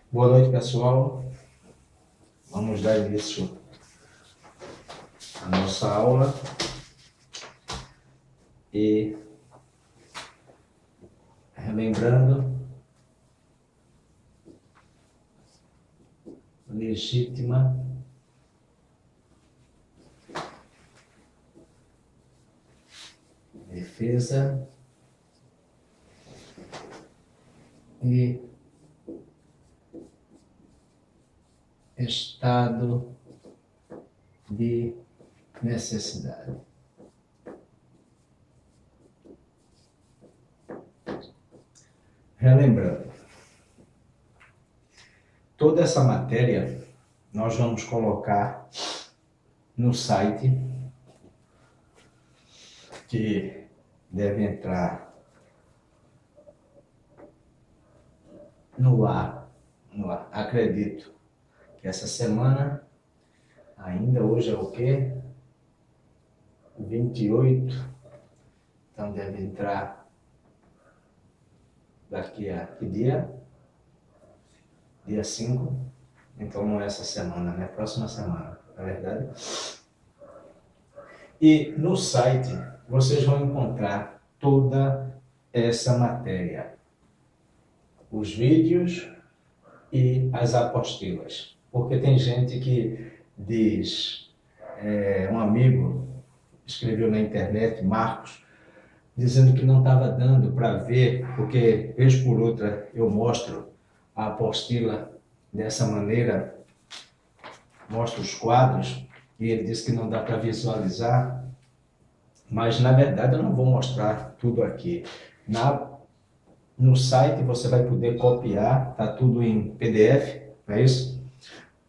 Boa noite, pessoal. Vamos dar início à nossa aula e relembrando legítima defesa e estado de necessidade. Relembrando, toda essa matéria nós vamos colocar no site, que deve entrar no ar. Acredito que essa semana, ainda hoje é o quê? 28, então deve entrar daqui a que dia? Dia 5, então não é essa semana, né? Próxima semana, na verdade. E no site vocês vão encontrar toda essa matéria, os vídeos e as apostilas, porque tem gente que diz, um amigo escreveu na internet, Marcos, dizendo que não estava dando para ver, porque vez por outra eu mostro a apostila dessa maneira, mostro os quadros, e ele disse que não dá para visualizar, mas na verdade eu não vou mostrar tudo aqui. No site você vai poder copiar, está tudo em PDF, não é isso?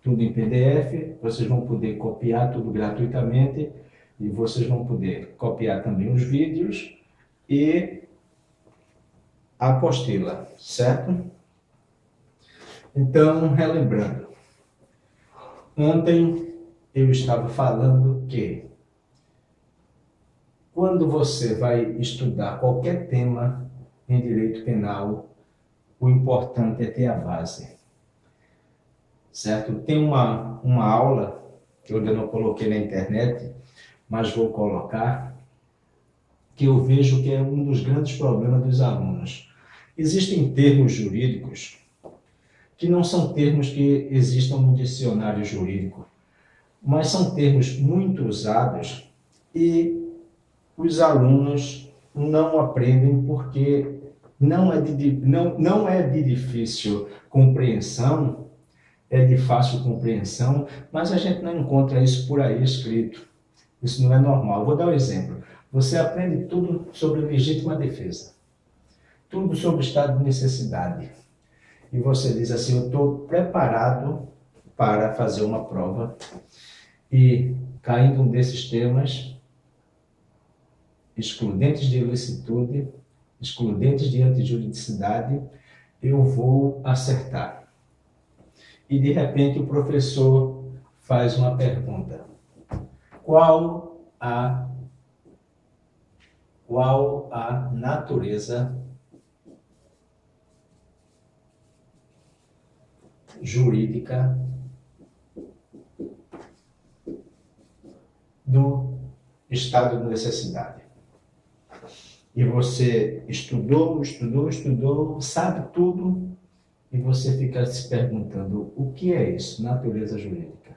Tudo em PDF, vocês vão poder copiar tudo gratuitamente e vocês vão poder copiar também os vídeos e a apostila, certo? Então, relembrando, ontem eu estava falando que quando você vai estudar qualquer tema em direito penal, o importante é ter a base, certo? Tem uma aula que eu ainda não coloquei na internet, mas vou colocar, que eu vejo que é um dos grandes problemas dos alunos. Existem termos jurídicos que não são termos que existam no dicionário jurídico, mas são termos muito usados e os alunos não aprendem porque não é de difícil compreensão, é de fácil compreensão, mas a gente não encontra isso por aí escrito. Isso não é normal. Vou dar um exemplo. Você aprende tudo sobre legítima defesa, tudo sobre estado de necessidade. E você diz assim, eu estou preparado para fazer uma prova e, caindo um desses temas, excludentes de ilicitude, excludentes de antijuridicidade, eu vou acertar. E, de repente, o professor faz uma pergunta. Qual a natureza jurídica do estado de necessidade? E você estudou, sabe tudo, e você fica se perguntando, o que é isso, natureza jurídica?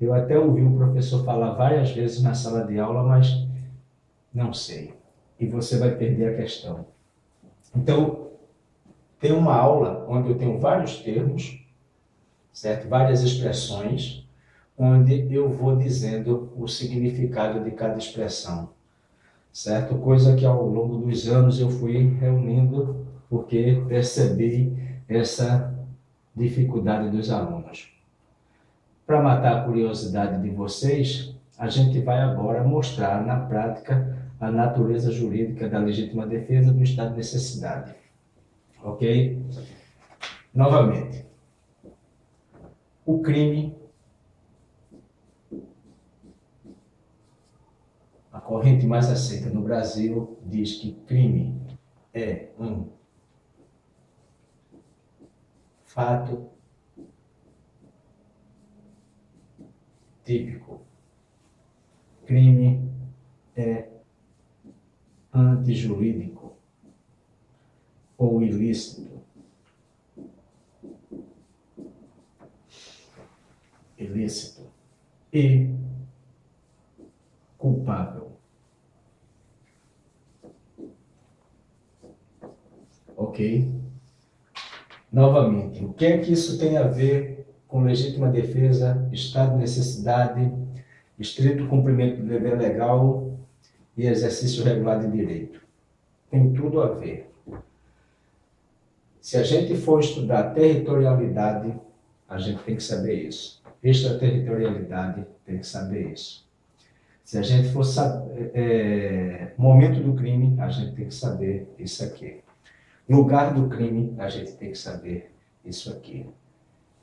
Eu até ouvi o professor falar várias vezes na sala de aula, mas não sei. E você vai perder a questão. Então, tem uma aula onde eu tenho vários termos, certo? Várias expressões, onde eu vou dizendo o significado de cada expressão, certo? Coisa que ao longo dos anos eu fui reunindo, porque percebi essa dificuldade dos alunos. Para matar a curiosidade de vocês, a gente vai agora mostrar na prática a natureza jurídica da legítima defesa do estado de necessidade. Ok? Novamente, o crime, a corrente mais aceita no Brasil diz que crime é um fato típico. Crime é antijurídico ou ilícito. Ilícito e culpável. Ok? Novamente, o que é que isso tem a ver com legítima defesa, estado de necessidade, estrito cumprimento do dever legal e exercício regular de direito? Tem tudo a ver. Se a gente for estudar territorialidade, a gente tem que saber isso. Extraterritorialidade, tem que saber isso. Se a gente for saber momento do crime, a gente tem que saber isso aqui. Lugar do crime, a gente tem que saber isso aqui.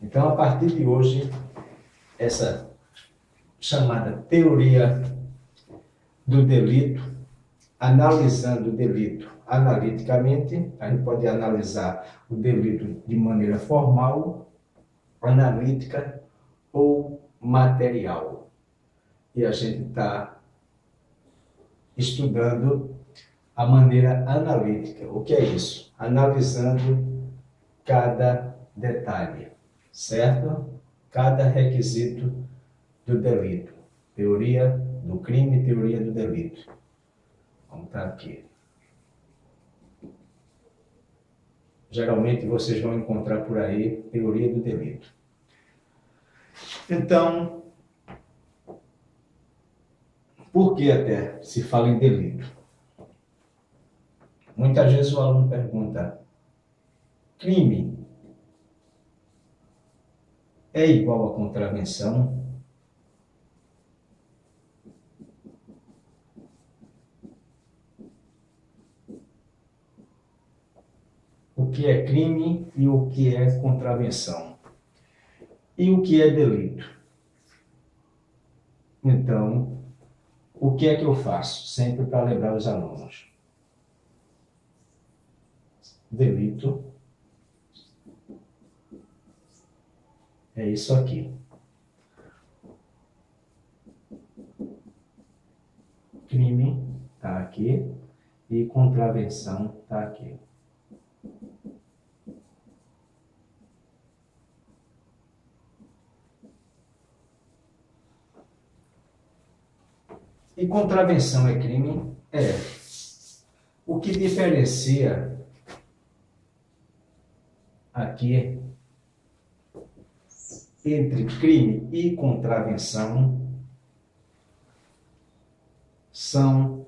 Então, a partir de hoje, essa chamada teoria do delito, analisando o delito analiticamente, a gente pode analisar o delito de maneira formal, analítica ou material. E a gente está estudando a maneira analítica. O que é isso? Analisando cada detalhe, certo? Cada requisito do delito. Teoria do crime, teoria do delito. Vamos estar aqui. Geralmente vocês vão encontrar por aí teoria do delito. Então, por que até se fala em delito? Muitas vezes o aluno pergunta: crime é igual a contravenção? O que é crime e o que é contravenção? E o que é delito? Então, o que é que eu faço? Sempre para lembrar os alunos. Delito é isso aqui. Crime está aqui e contravenção está aqui. E contravenção é crime? É. O que diferencia aqui entre crime e contravenção são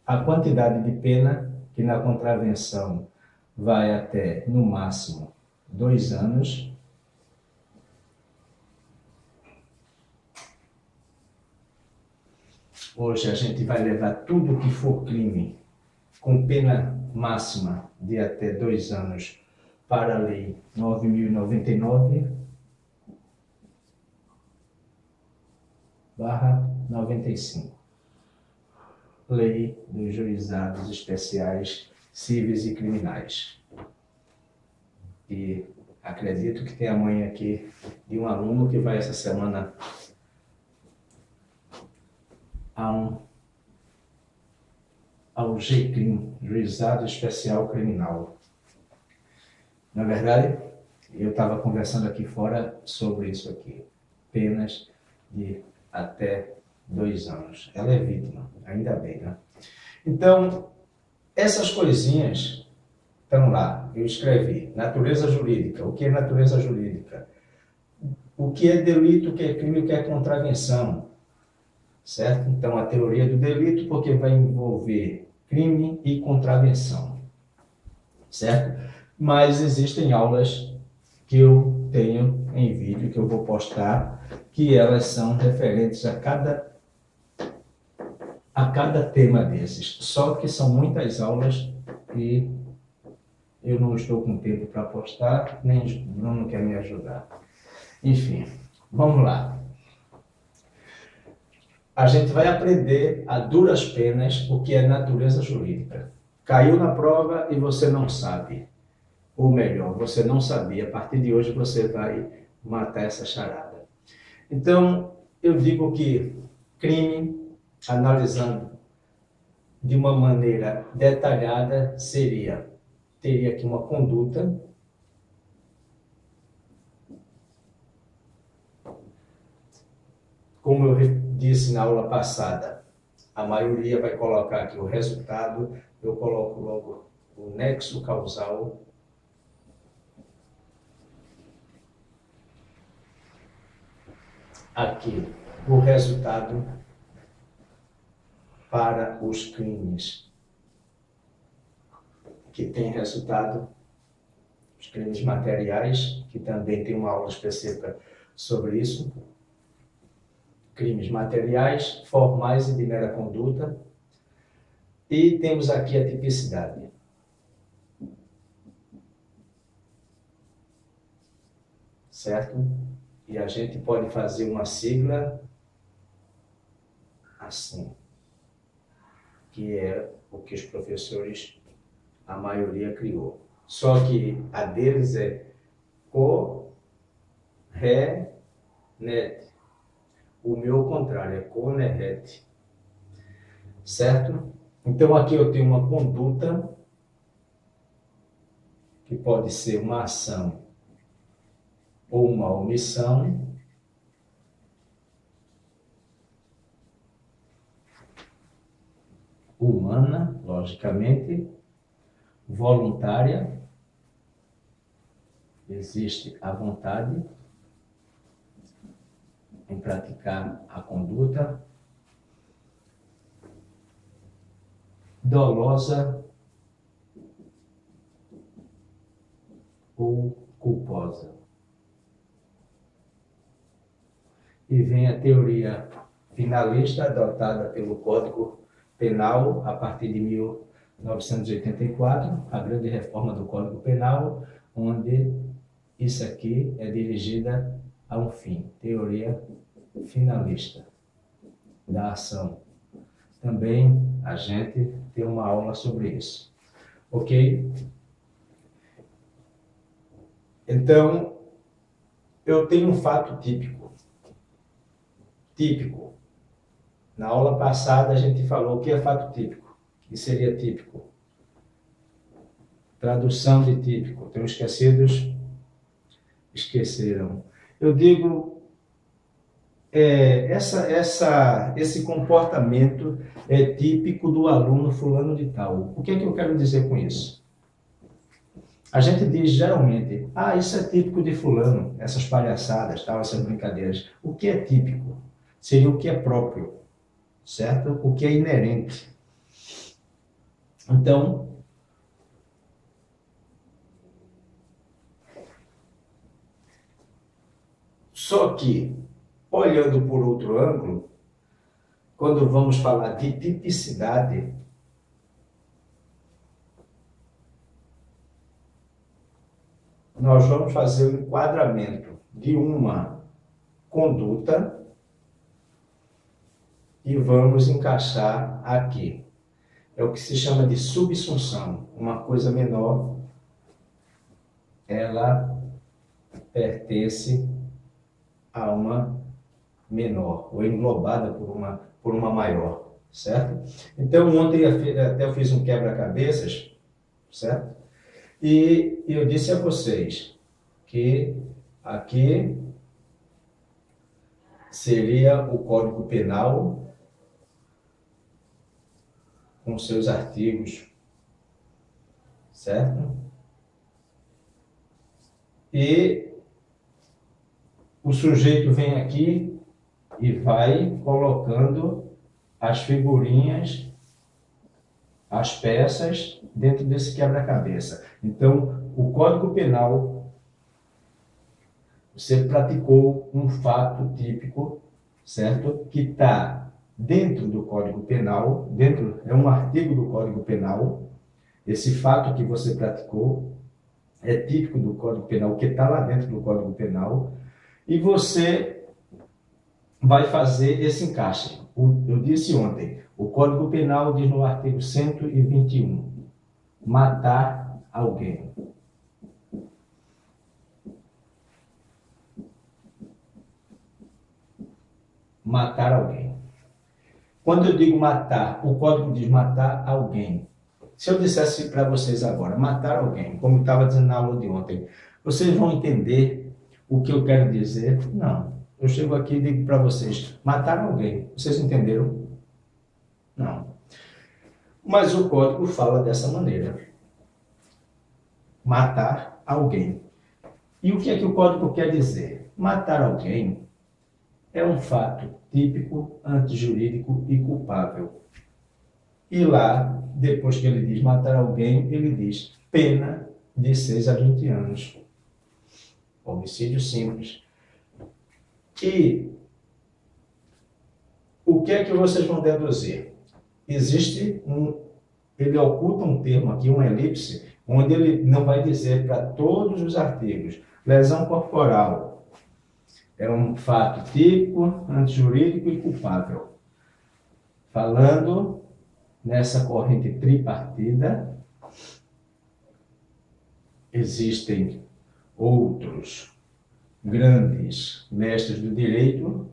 a quantidade de pena, que na contravenção vai até, no máximo, 2 anos. Hoje a gente vai levar tudo que for crime com pena máxima de até 2 anos para a Lei 9.099/95. Lei dos Juizados Especiais Cíveis e Criminais. E acredito que tem a mãe aqui de um aluno que vai essa semana ao GCRIM, Juizado Especial Criminal. Na verdade, eu estava conversando aqui fora sobre isso aqui. Penas de até 2 anos. Ela é vítima, ainda bem, né? Então, essas coisinhas estão lá. Eu escrevi. Natureza jurídica. O que é natureza jurídica? O que é delito, o que é crime, o que é contravenção. Certo? Então, a teoria do delito, porque vai envolver crime e contravenção. Certo? Mas existem aulas que eu tenho em vídeo, que eu vou postar, que elas são referentes a cada tema desses. Só que são muitas aulas e eu não estou com tempo para postar, nem o Bruno quer me ajudar. Enfim, vamos lá. A gente vai aprender a duras penas o que é natureza jurídica. Caiu na prova e você não sabe. Ou melhor, você não sabia. A partir de hoje você vai matar essa charada. Então, eu digo que crime, analisando de uma maneira detalhada, teria aqui uma conduta, como eu disse na aula passada, a maioria vai colocar aqui o resultado, eu coloco logo o nexo causal. Aqui, o resultado para os crimes que tem resultado, os crimes materiais, que também tem uma aula específica sobre isso. Crimes materiais, formais e de mera conduta. E temos aqui a tipicidade. Certo? E a gente pode fazer uma sigla assim, que é o que os professores, a maioria, criou. Só que a deles é co-re-net. O meu, ao contrário, é co-ne-ret. Certo? Então, aqui eu tenho uma conduta, que pode ser uma ação ou uma omissão, humana, logicamente, voluntária, existe a vontade em praticar a conduta, dolosa ou culposa. E vem a teoria finalista adotada pelo Código Penal a partir de 1984, a grande reforma do Código Penal, onde isso aqui é dirigida a um fim, teoria finalista da ação. Também a gente tem uma aula sobre isso, ok? Então, eu tenho um fato típico. Típico. Na aula passada a gente falou o que é fato típico, que seria típico. Tradução de típico. Tenho esquecidos? Esqueceram. Eu digo, esse comportamento é típico do aluno fulano de tal. O que é que eu quero dizer com isso? A gente diz geralmente, isso é típico de fulano, essas palhaçadas, tal, essas brincadeiras. O que é típico? Seria o que é próprio, certo? O que é inerente. Então, só que, olhando por outro ângulo, quando vamos falar de tipicidade, nós vamos fazer o enquadramento de uma conduta e vamos encaixar aqui. É o que se chama de subsunção. Uma coisa menor, ela pertence a uma menor, ou englobada por uma maior, certo? Então, ontem até eu fiz um quebra-cabeças, certo? E eu disse a vocês que aqui seria o Código Penal com seus artigos, certo? E o sujeito vem aqui e vai colocando as figurinhas, as peças dentro desse quebra-cabeça. Então, o Código Penal, você praticou um fato típico, certo? Que está dentro do Código Penal, é um artigo do Código Penal. Esse fato que você praticou é típico do Código Penal, que está lá dentro do Código Penal, e você vai fazer esse encaixe. Eu disse ontem, o Código Penal diz no artigo 121, matar alguém. Matar alguém. Quando eu digo matar, o código diz matar alguém. Se eu dissesse para vocês agora, matar alguém, como eu estava dizendo na aula de ontem, vocês vão entender o que eu quero dizer? Não. Eu chego aqui e digo para vocês, matar alguém. Vocês entenderam? Não. Mas o código fala dessa maneira. Matar alguém. E o que é que o código quer dizer? Matar alguém é um fato típico, antijurídico e culpável. E lá, depois que ele diz matar alguém, ele diz pena de 6 a 20 anos. Homicídio simples. E o que é que vocês vão deduzir? Ele oculta um termo aqui, uma elipse, onde ele não vai dizer para todos os artigos. Lesão corporal é um fato típico, antijurídico e culpável. Falando nessa corrente tripartida, existem outros grandes mestres do direito,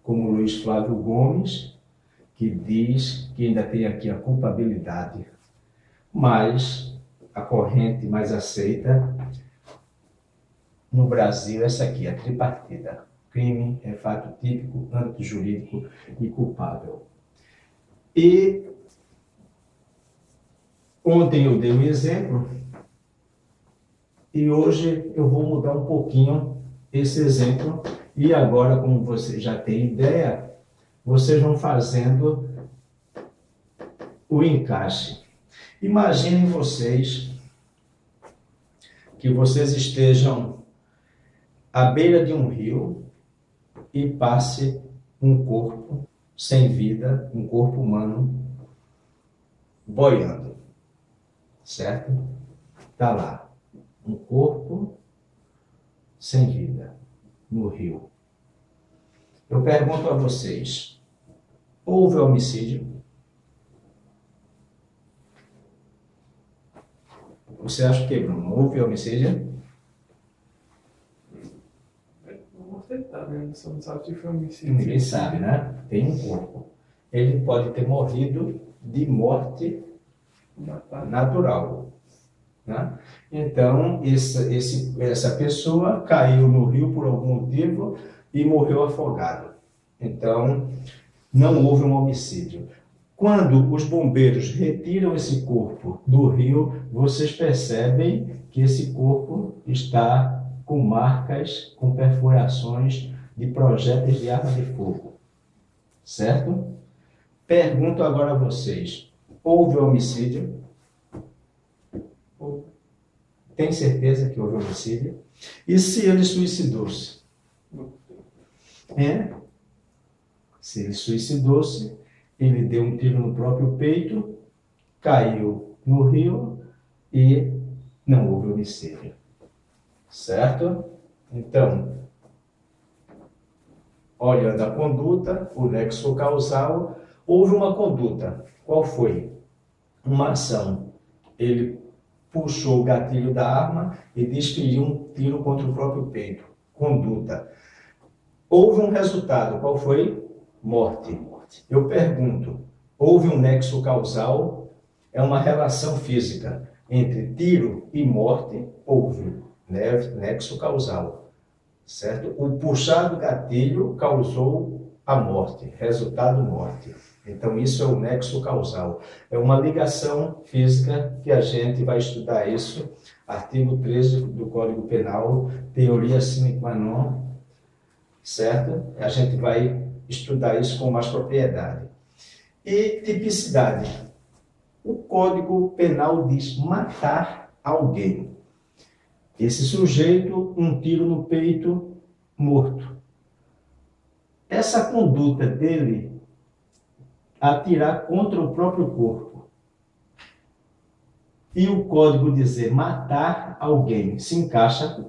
como Luiz Flávio Gomes, que diz que ainda tem aqui a culpabilidade, mas a corrente mais aceita no Brasil é essa aqui, a tripartida. Crime é fato típico, antijurídico e culpável. E ontem eu dei um exemplo e hoje eu vou mudar um pouquinho esse exemplo e agora, como vocês já têm ideia, vocês vão fazendo o encaixe. Imaginem vocês que vocês estejam à beira de um rio e passe um corpo sem vida, um corpo humano boiando, certo? Está lá, um corpo sem vida no rio. Eu pergunto a vocês, houve homicídio? Você acha que, Bruno, houve homicídio? Vamos aceitar, né? Você não sabe se foi homicídio. Ninguém sabe, né? Tem um corpo. Ele pode ter morrido de morte natural, né? Então, essa pessoa caiu no rio por algum motivo e morreu afogado. Então, não houve um homicídio. Quando os bombeiros retiram esse corpo do rio, vocês percebem que esse corpo está com marcas, com perfurações de projéteis de arma de fogo. Certo? Pergunto agora a vocês, houve homicídio? Tem certeza que houve homicídio? E se ele suicidou-se? Se ele suicidou-se, ele deu um tiro no próprio peito, caiu no rio e não houve homicídio. Certo? Então, olhando a conduta, o nexo causal, houve uma conduta. Qual foi? Uma ação. Ele puxou o gatilho da arma e desferiu um tiro contra o próprio peito. Conduta. Houve um resultado. Qual foi? Morte. Eu pergunto, houve um nexo causal? É uma relação física entre tiro e morte? Houve, né? Nexo causal, certo? O puxar do gatilho causou a morte, resultado morte. Então isso é o nexo causal. É uma ligação física que a gente vai estudar isso, artigo 13 do Código Penal, teoria sine qua non, certo? A gente vai estudar isso com mais propriedade. E tipicidade. O Código Penal diz matar alguém. Esse sujeito, um tiro no peito, morto. Essa conduta dele, atirar contra o próprio corpo, e o código dizer matar alguém, se encaixa?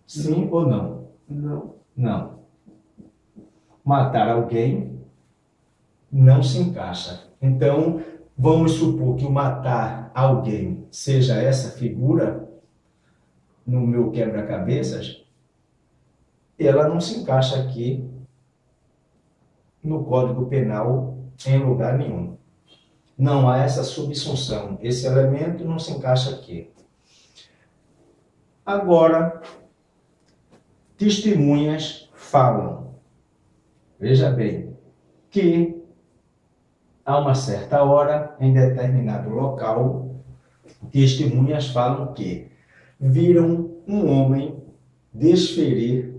Sim ou não? Não. Não. Matar alguém não se encaixa. Então, vamos supor que o matar alguém seja essa figura no meu quebra-cabeças, ela não se encaixa aqui no Código Penal em lugar nenhum. Não há essa subsunção. Esse elemento não se encaixa aqui. Agora, testemunhas falam. Veja bem, que a uma certa hora, em determinado local, testemunhas falam que viram um homem desferir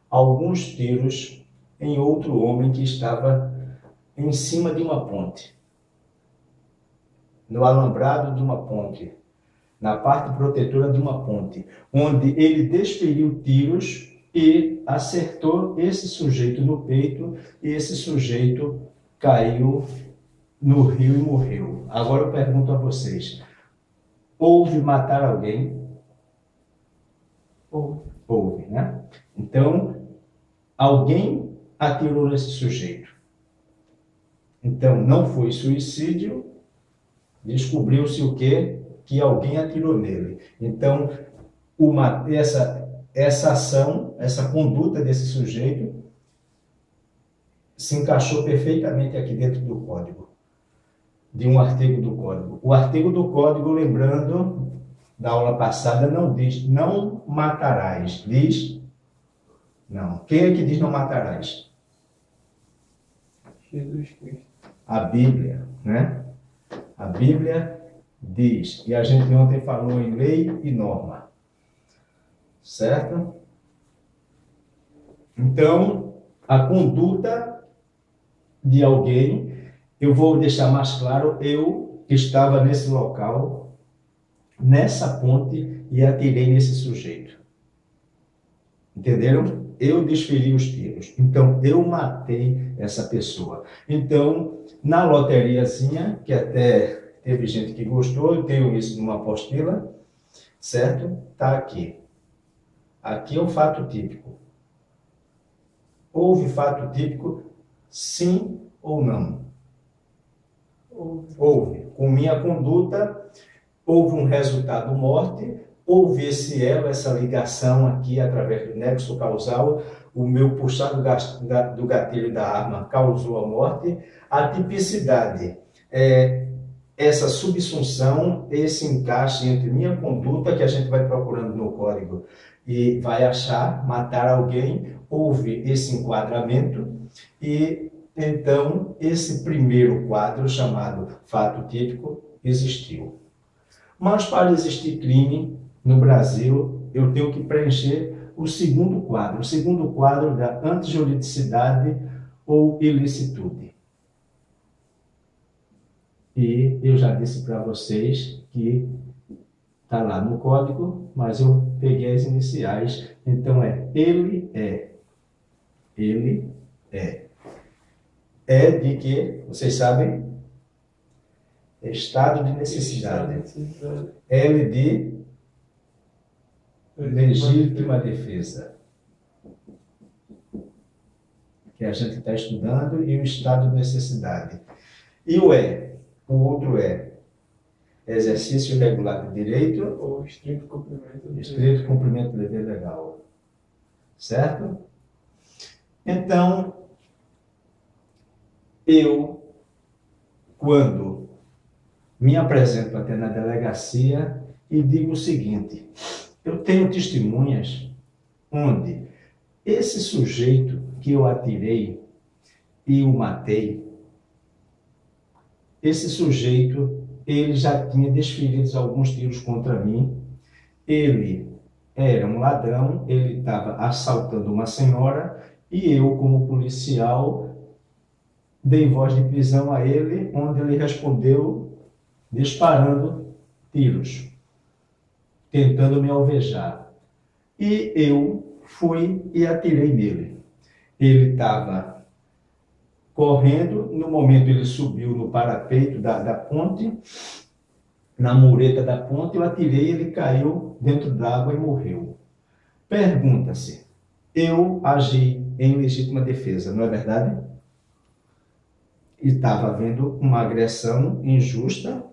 alguns tiros em outro homem que estava em cima de uma ponte, no alambrado de uma ponte, na parte protetora de uma ponte, onde ele desferiu tiros e acertou esse sujeito no peito, e esse sujeito caiu no rio e morreu. Agora eu pergunto a vocês, houve matar alguém? Houve, né? Então, alguém atirou nesse sujeito. Então, não foi suicídio, descobriu-se o quê? Que alguém atirou nele. Então, essa ação, essa conduta desse sujeito se encaixou perfeitamente aqui dentro do Código, de um artigo do Código. O artigo do Código, lembrando da aula passada, não diz não matarás, diz não. Quem é que diz não matarás? Jesus Cristo. A Bíblia, né? A Bíblia diz, e a gente ontem falou em lei e norma, certo? Então, a conduta de alguém, eu vou deixar mais claro, eu estava nesse local, nessa ponte, e atirei nesse sujeito. Entenderam? Eu desferi os tiros. Então, eu matei essa pessoa. Então, na loteriazinha, que até teve gente que gostou, eu tenho isso numa apostila, certo? Está aqui. Aqui é o fato típico. Houve fato típico, sim ou não? Houve. Com minha conduta, houve um resultado morte, houve esse elo, essa ligação aqui através do nexo causal, o meu puxar do gatilho da arma causou a morte. A tipicidade é essa subsunção, esse encaixe entre minha conduta, que a gente vai procurando no código, e vai achar, matar alguém, houve esse enquadramento, e então esse primeiro quadro, chamado fato típico, existiu. Mas para existir crime no Brasil, eu tenho que preencher o segundo quadro da antijuridicidade ou ilicitude. E eu já disse para vocês que está lá no código, mas eu peguei as iniciais, então é ele é. Ele é. É de que, vocês sabem? Estado de necessidade. L de legítima defesa. Que a gente está estudando, e o estado de necessidade. E o E? O outro é exercício regular de direito ou estrito cumprimento do dever legal. Certo? Então, eu, quando me apresento até na delegacia e digo o seguinte: eu tenho testemunhas onde esse sujeito que eu atirei e o matei, esse sujeito, ele já tinha desferido alguns tiros contra mim, ele era um ladrão, ele estava assaltando uma senhora, e eu, como policial, dei voz de prisão a ele, onde ele respondeu disparando tiros, tentando me alvejar. E eu fui e atirei nele. Ele estava correndo, no momento ele subiu no parapeito da ponte, na mureta da ponte, eu atirei, ele caiu dentro d'água e morreu. Pergunta-se, eu agi em legítima defesa, não é verdade? estava havendo uma agressão injusta,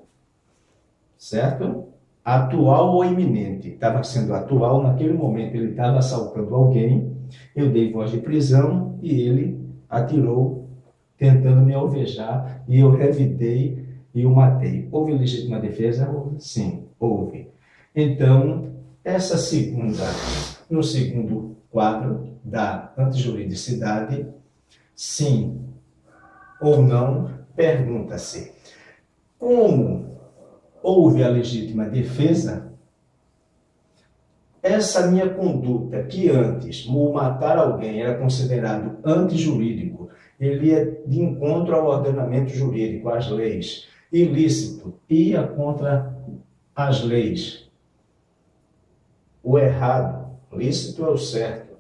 certo? Atual ou iminente. Estava sendo atual, naquele momento ele estava assaltando alguém, eu dei voz de prisão e ele atirou tentando me alvejar e eu revidei e o matei. Houve legítima defesa? Sim, houve. Então, no segundo quadro da antijuridicidade, sim ou não, pergunta-se: como houve a legítima defesa, essa minha conduta, que antes, o matar alguém era considerado antijurídico, ele ia de encontro ao ordenamento jurídico, às leis, ilícito, ia contra as leis. O errado, lícito é o certo,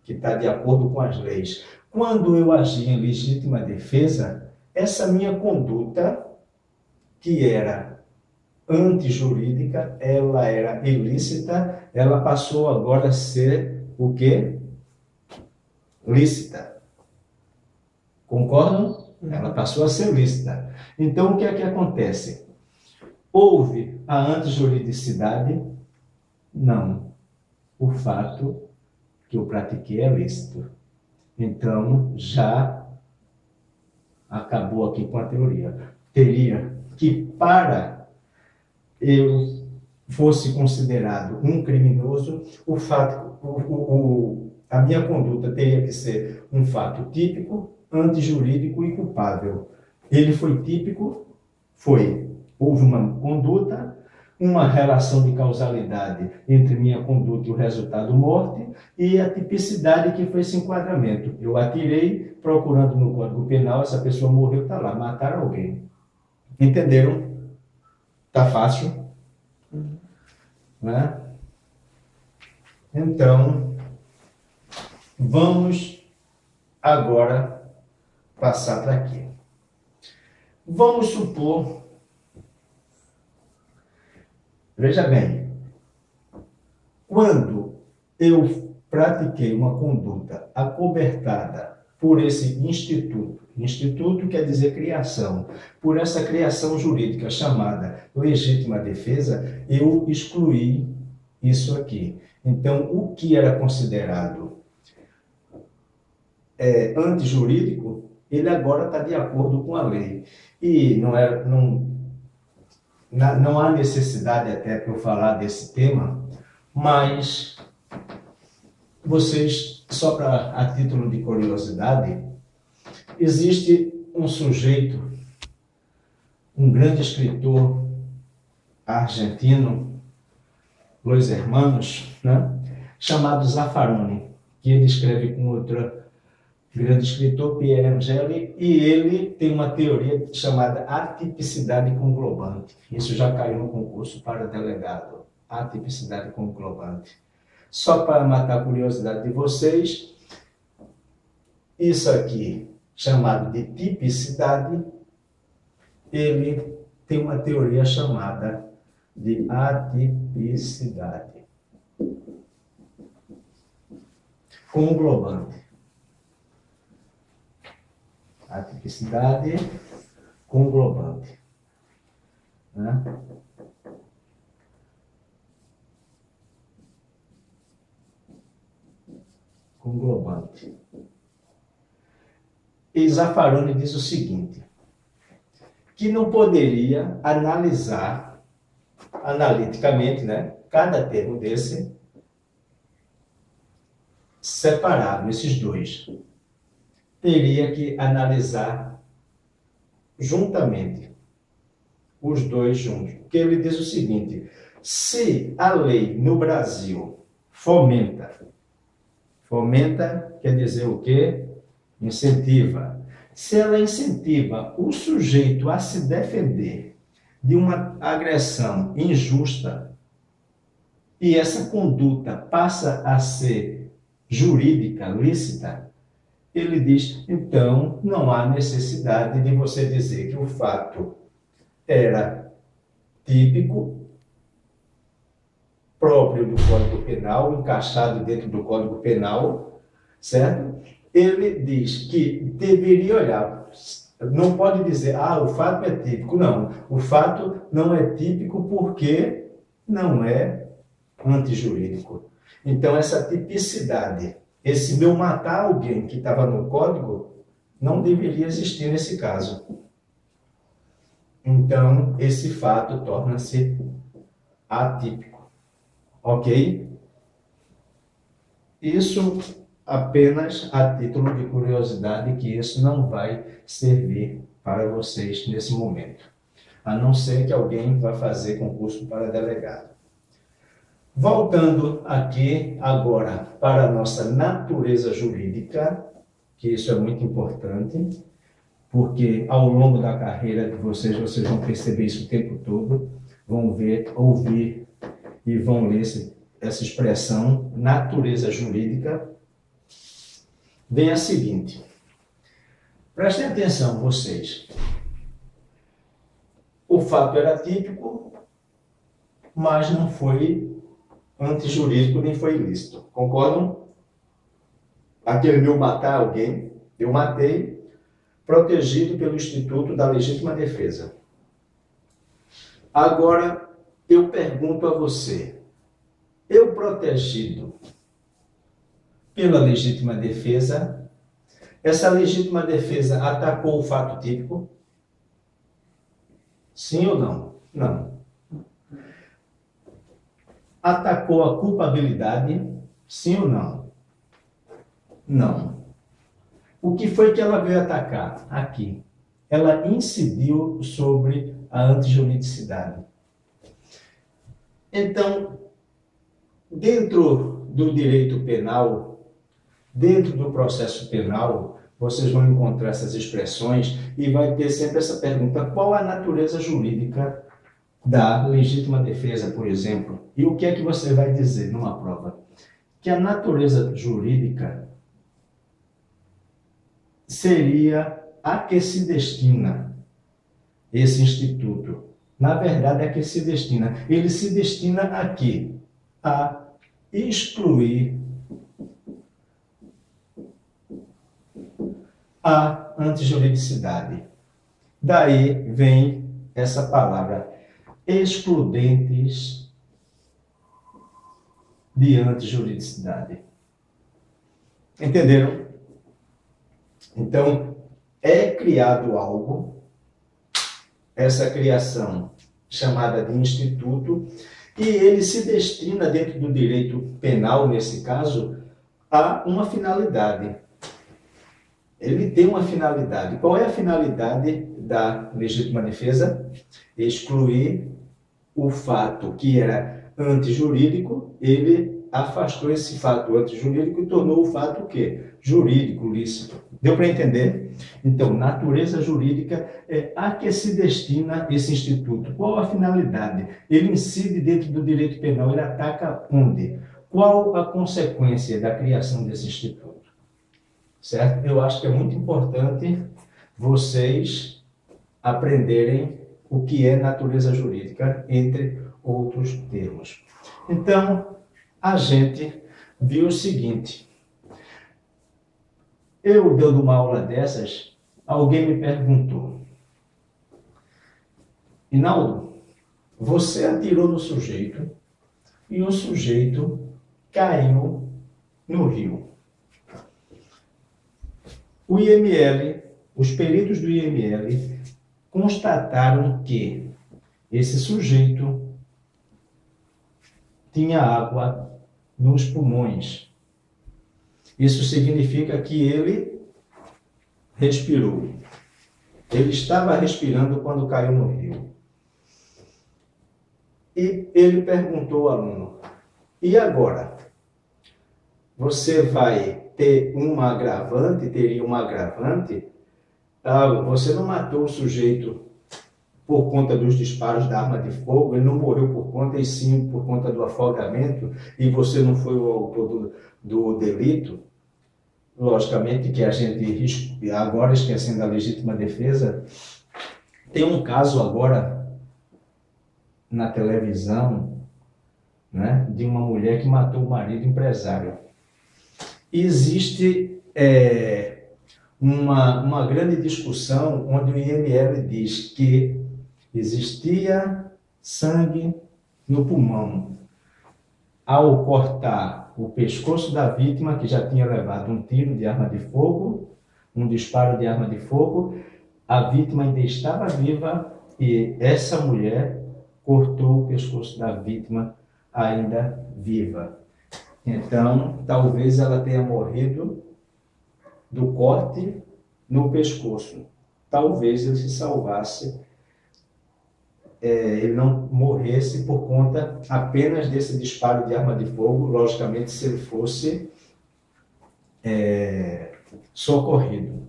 que está de acordo com as leis. Quando eu agi em legítima defesa, essa minha conduta, que era antijurídica, ela era ilícita, ela passou agora a ser o quê? Lícita. Concordam? Ela passou a ser lícita. Então, o que é que acontece? Houve a antijuridicidade? Não. O fato que eu pratiquei é lícito. Então, já acabou aqui com a teoria. Teria que, para eu fosse considerado um criminoso, a minha conduta teria que ser um fato típico, antijurídico e culpável. Ele foi típico? Foi. Houve uma conduta, uma relação de causalidade entre minha conduta e o resultado morte, e a tipicidade que foi esse enquadramento. Eu atirei, procurando no Código Penal, essa pessoa morreu, está lá, mataram alguém. Entenderam? Tá fácil? Né? Então, vamos agora passar para aqui. Vamos supor, veja bem, quando eu pratiquei uma conduta acobertada por esse instituto quer dizer criação, por essa criação jurídica chamada legítima defesa, eu excluí isso aqui. Então, o que era considerado antijurídico, ele agora está de acordo com a lei. E não há necessidade até para eu falar desse tema, mas vocês, só a título de curiosidade, existe um sujeito, um grande escritor argentino, Los Hermanos, né, chamado Zaffaroni, que ele escreve com outro grande escritor, Pierre Angeli, e ele tem uma teoria chamada atipicidade conglobante. Isso já caiu no concurso para delegado, atipicidade conglobante. Só para matar a curiosidade de vocês, isso aqui, chamado de tipicidade, ele tem uma teoria chamada de atipicidade conglobante. Atipicidade conglobante. Né? Conglobante. E Zaffaroni diz o seguinte, que não poderia analisar analiticamente, né, cada termo desse separado, esses dois. Teria que analisar juntamente, os dois juntos. Porque ele diz o seguinte, se a lei no Brasil fomenta quer dizer o quê? Incentiva. Se ela incentiva o sujeito a se defender de uma agressão injusta e essa conduta passa a ser jurídica, lícita, ele diz, então, não há necessidade de você dizer que o fato era típico, próprio do Código Penal, encaixado dentro do Código Penal, certo? Ele diz que deveria olhar, não pode dizer, o fato é típico. Não, o fato não é típico porque não é antijurídico. Então, essa tipicidade, esse meu matar alguém que estava no código, não deveria existir nesse caso. Então, esse fato torna-se atípico. Ok? Isso apenas a título de curiosidade, que isso não vai servir para vocês nesse momento. A não ser que alguém vá fazer concurso para delegado. Voltando aqui agora para a nossa natureza jurídica, que isso é muito importante, porque ao longo da carreira de vocês vão perceber isso o tempo todo, vão ver, ouvir e vão ler essa expressão, natureza jurídica. Vem a seguinte, prestem atenção vocês, o fato era típico, mas não foi antijurídico nem foi ilícito, concordam? Aquele meu matar alguém, eu matei, protegido pelo Instituto da Legítima Defesa. Agora, eu pergunto a você, eu protegido pela legítima defesa, essa legítima defesa atacou o fato típico? Sim ou não? Não. Atacou a culpabilidade? Sim ou não? Não. O que foi que ela veio atacar? Aqui. Ela incidiu sobre a antijuridicidade. Então, dentro do direito penal, dentro do processo penal, vocês vão encontrar essas expressões e vai ter sempre essa pergunta: qual a natureza jurídica da legítima defesa, por exemplo? E o que é que você vai dizer numa prova? Que a natureza jurídica seria a que se destina esse instituto. Na verdade, a que se destina. Ele se destina a quê? A excluir a antijuridicidade. Daí vem essa palavra, excludentes de antijuridicidade. Entenderam? Então, é criado algo, essa criação chamada de instituto, e ele se destina, dentro do direito penal, nesse caso, a uma finalidade. Ele tem uma finalidade. Qual é a finalidade da legítima defesa? Excluir o fato que era antijurídico, ele afastou esse fato antijurídico e tornou o fato o quê? Jurídico, lícito. Deu para entender? Então, natureza jurídica é a que se destina esse instituto. Qual a finalidade? Ele incide dentro do direito penal, ele ataca onde? Qual a consequência da criação desse instituto? Certo? Eu acho que é muito importante vocês aprenderem o que é natureza jurídica, entre outros termos. Então, a gente viu o seguinte: eu, dando uma aula dessas, alguém me perguntou: Hinaldo, você atirou no sujeito e o sujeito caiu no rio. O IML, os peritos do IML, constataram que esse sujeito tinha água nos pulmões. Isso significa que ele respirou. Ele estava respirando quando caiu no rio. E ele perguntou ao aluno: e agora? Você vai ter uma agravante? Teria uma agravante? Você não matou o sujeito por conta dos disparos da arma de fogo, ele não morreu por conta, e sim por conta do afogamento, e você não foi o autor do delito. Logicamente que a gente, agora esquecendo a legítima defesa, tem um caso agora na televisão, né, de uma mulher que matou o marido empresário. Existe uma grande discussão onde o IML diz que existia sangue no pulmão. Ao cortar o pescoço da vítima, que já tinha levado um tiro de arma de fogo, um disparo de arma de fogo, a vítima ainda estava viva e essa mulher cortou o pescoço da vítima ainda viva. Então, talvez ela tenha morrido do corte no pescoço. Talvez ele se salvasse, ele não morresse por conta apenas desse disparo de arma de fogo, logicamente, se ele fosse socorrido.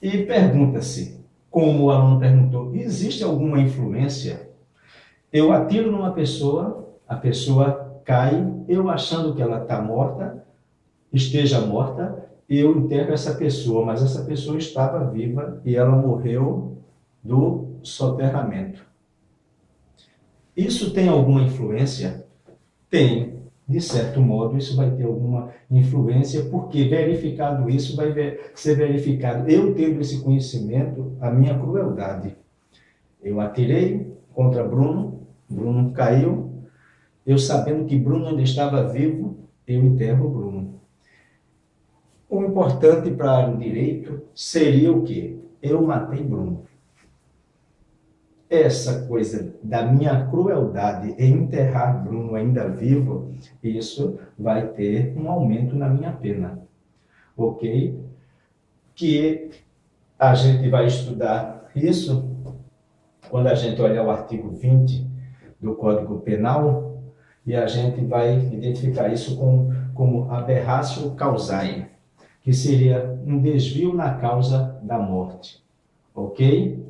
E pergunta-se, como o aluno perguntou, existe alguma influência? Eu atiro numa pessoa, a pessoa cai, eu achando que ela está morta, esteja morta, eu enterro essa pessoa, mas essa pessoa estava viva e ela morreu do soterramento. Isso tem alguma influência? Tem. De certo modo, isso vai ter alguma influência, porque verificado isso, vai ser verificado, eu tendo esse conhecimento, a minha crueldade. Eu atirei contra Bruno, Bruno caiu, eu sabendo que Bruno ainda estava vivo, eu enterro Bruno. O importante para o direito seria o quê? Eu matei Bruno. Essa coisa da minha crueldade em enterrar Bruno ainda vivo, isso vai ter um aumento na minha pena, ok? Que a gente vai estudar isso quando a gente olhar o artigo 20 do Código Penal e a gente vai identificar isso como aberratio causae, que seria um desvio na causa da morte, ok?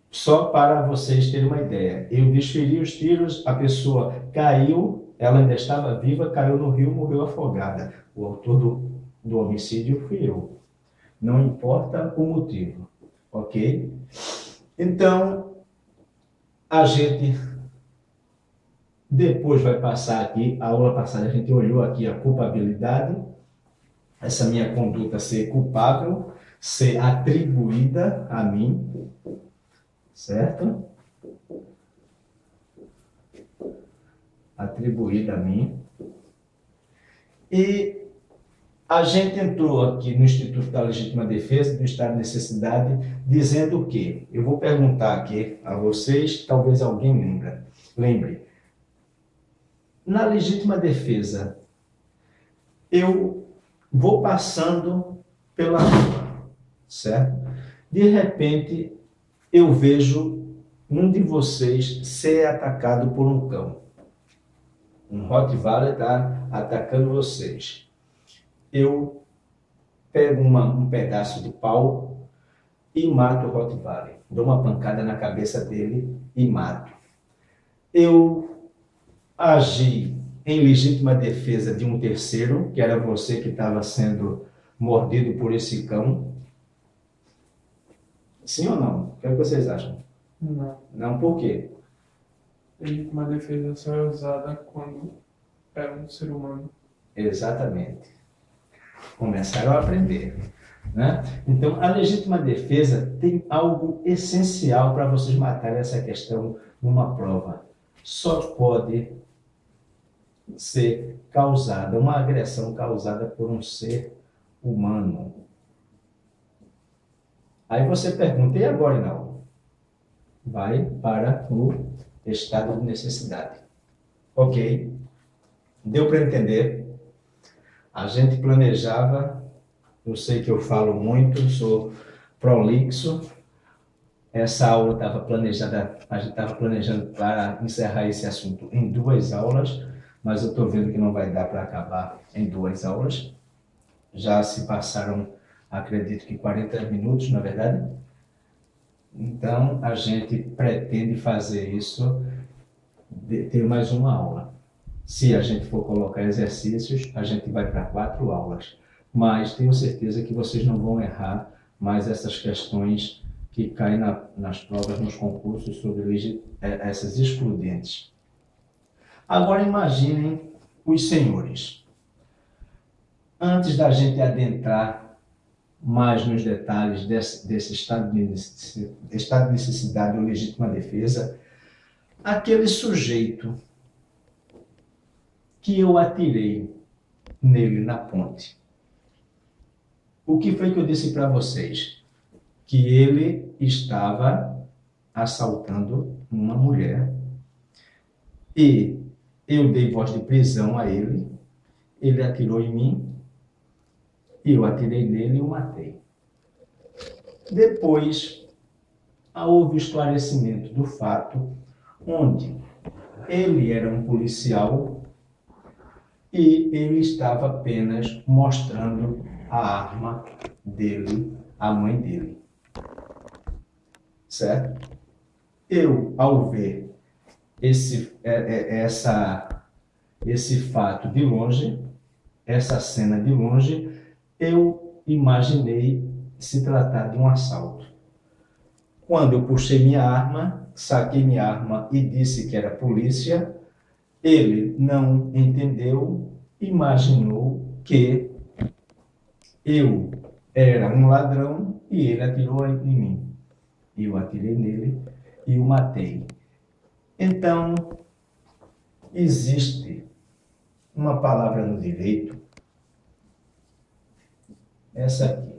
Só para vocês terem uma ideia, eu desferi os tiros, a pessoa caiu, ela ainda estava viva, caiu no rio, morreu afogada. O autor do homicídio fui eu. Não importa o motivo, ok? Então, a gente depois vai passar aqui, a aula passada a gente olhou aqui a culpabilidade, essa minha conduta ser culpável, ser atribuída a mim, certo? Atribuída a mim. E a gente entrou aqui no Instituto da Legítima Defesa, do Estado de Necessidade, dizendo o quê? Eu vou perguntar aqui a vocês, talvez alguém lembre. Na legítima defesa, eu vou passando pela rua, certo? De repente, eu vejo um de vocês ser atacado por um cão. Um Rottweiler está atacando vocês. Eu pego um pedaço de pau e mato o Rottweiler. Dou uma pancada na cabeça dele e mato. Eu agi em legítima defesa de um terceiro, que era você que estava sendo mordido por esse cão. Sim ou não? O que é que vocês acham? Não. Não, por quê? Legítima defesa só é usada quando é um ser humano. Exatamente. Começaram a aprender, né? Então, a legítima defesa tem algo essencial para vocês matarem essa questão numa prova. Só pode ser causada, uma agressão causada por um ser humano. Aí você pergunta, e agora não? Vai para o estado de necessidade. Ok? Deu para entender? A gente planejava, eu sei que eu falo muito, sou prolixo. Essa aula estava planejada, a gente estava planejando para encerrar esse assunto em 2 aulas, mas eu estou vendo que não vai dar para acabar em 2 aulas. Já se passaram, acredito que 40 minutos, na verdade. Então, a gente pretende fazer isso, ter mais uma aula. Se a gente for colocar exercícios, a gente vai para 4 aulas. Mas tenho certeza que vocês não vão errar mais essas questões que caem nas provas, nos concursos sobre essas excludentes. Agora imaginem os senhores. Antes da gente adentrar mais nos detalhes desse estado de necessidade ou legítima defesa, aquele sujeito que eu atirei nele na ponte. O que foi que eu disse para vocês? Que ele estava assaltando uma mulher e eu dei voz de prisão a ele, ele atirou em mim, e eu atirei nele e o matei. Depois, houve esclarecimento do fato, onde ele era um policial e ele estava apenas mostrando a arma dele à mãe dele. Certo? Eu, ao ver esse fato de longe, essa cena de longe, eu imaginei se tratar de um assalto. Quando eu puxei minha arma, saquei minha arma e disse que era polícia, ele não entendeu, imaginou que eu era um ladrão e ele atirou em mim. Eu atirei nele e o matei. Então, existe uma palavra no direito, essa aqui,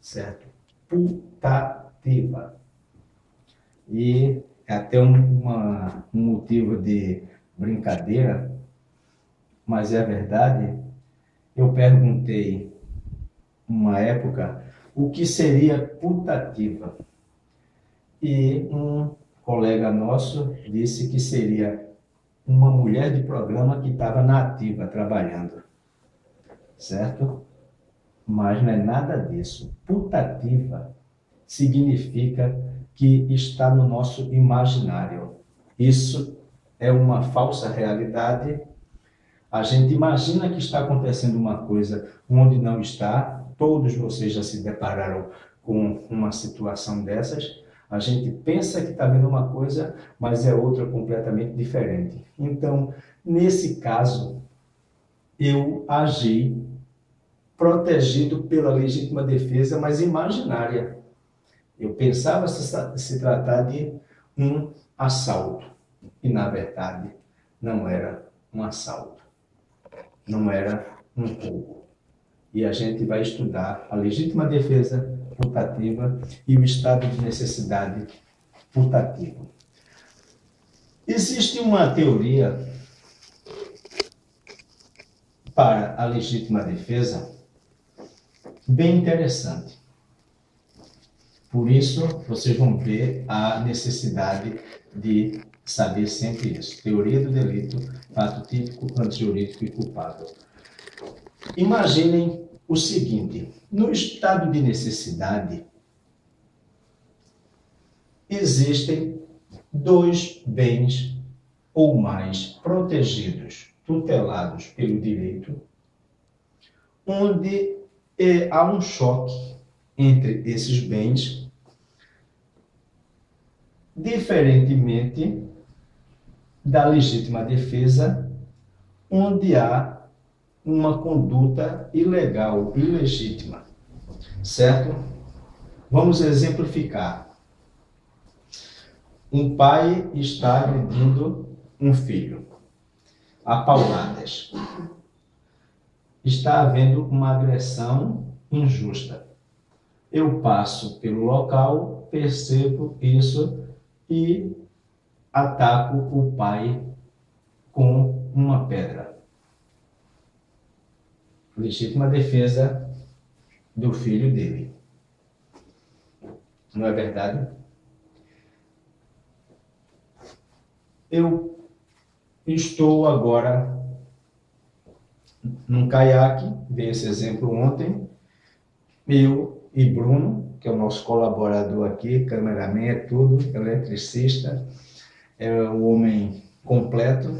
certo? Putativa. E é até um motivo de brincadeira, mas é verdade. Eu perguntei, uma época, o que seria putativa. E um colega nosso disse que seria uma mulher de programa que estava na ativa, trabalhando. Certo? Mas não é nada disso. Putativa significa que está no nosso imaginário. Isso é uma falsa realidade. A gente imagina que está acontecendo uma coisa onde não está. Todos vocês já se depararam com uma situação dessas. A gente pensa que está vendo uma coisa, mas é outra completamente diferente. Então, nesse caso, eu agi protegido pela legítima defesa, mas imaginária. Eu pensava se tratar de um assalto. E, na verdade, não era um assalto. Não era um roubo. E a gente vai estudar a legítima defesa putativa e o estado de necessidade putativo. Existe uma teoria para a legítima defesa bem interessante. Por isso, vocês vão ver a necessidade de saber sempre isso. Teoria do delito, fato típico, antijurídico e culpável. Imaginem o seguinte: no estado de necessidade, existem dois bens ou mais protegidos, tutelados pelo direito, onde há um choque entre esses bens, diferentemente da legítima defesa, onde há uma conduta ilegal, ilegítima, certo? Vamos exemplificar. Um pai está agredindo um filho, a pauladas. Está havendo uma agressão injusta. Eu passo pelo local, percebo isso e ataco o pai com uma pedra. Legítima defesa do filho dele. Não é verdade? Eu estou agora num caiaque, dei esse exemplo ontem, eu e Bruno, que é o nosso colaborador aqui, cameraman, tudo, eletricista, é o homem completo,